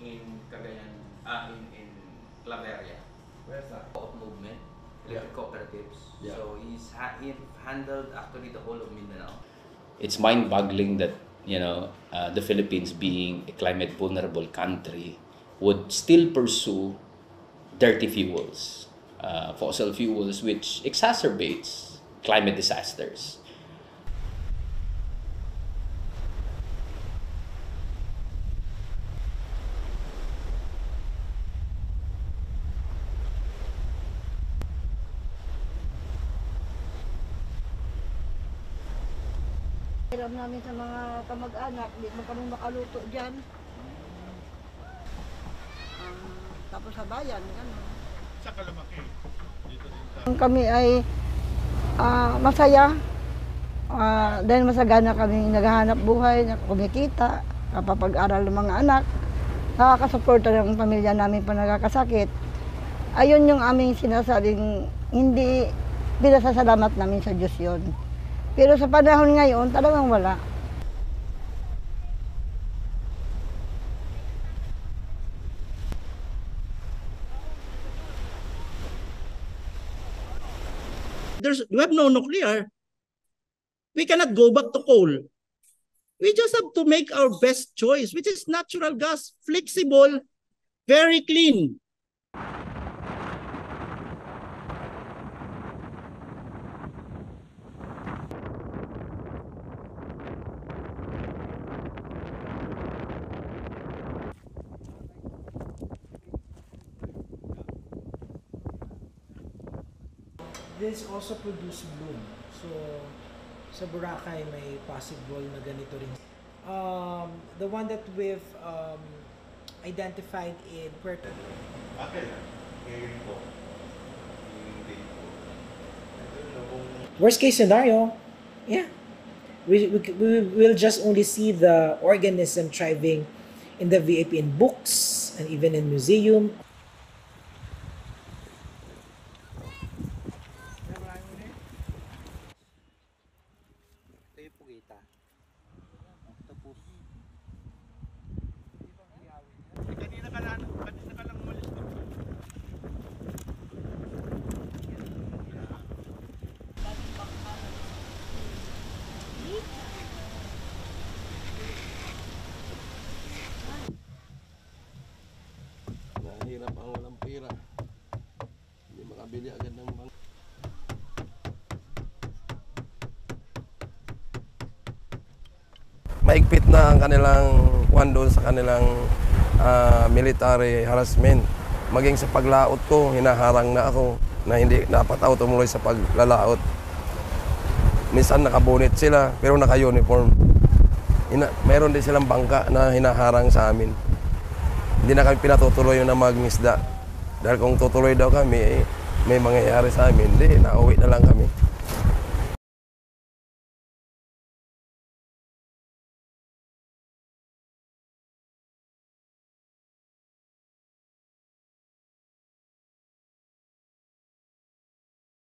In Cagayan, in Claveria. Where's that? Movement, electric cooperatives. Yeah. So he handled actually the whole of Mindanao. It's mind-boggling that the Philippines, being a climate vulnerable country, would still pursue dirty fuels, fossil fuels, which exacerbates climate disasters. Hiram namin sa mga kamag-anak, hindi mo kami makaluto dyan. Tapos sa bayan, gano'n. Sa Kalamaki, dito din sa... Kami ay masaya. Dahil masagana kami naghahanap buhay, kumikita, kapapag-aral ng mga anak, nakakasuporta ng pamilya namin pa nagkakasakit. Ayun yung aming sinasabing hindi pinasasalamat namin sa Diyos yun. Pero sa panahon ngayon, talagang wala. We have no nuclear. We cannot go back to coal. We just have to make our best choice, which is natural gas, flexible, very clean. This also produce bloom. So, sa Boracay may possible na ganito rin. The one that we've identified in Puerto Rico. Worst case scenario, yeah. We will just only see the organism thriving in the VIP in books and even in museum. Kanina ka lang umalis ko. Nahirap ang walang pera. Hindi makabili agad ng bang. Maigpit na ang kanilang kwan doon sa kanilang military harassment. Maging sa paglaot ko, hinaharang na ako na hindi dapat ako tumuloy sa paglalaot. Minsan nakabonit sila pero naka-uniform. Mayroon din silang bangka na hinaharang sa amin. Hindi na kami pinatutuloy na magngisda. Dahil kung tutuloy daw kami, may mangyayari sa amin. Hindi, nauwi na lang kami.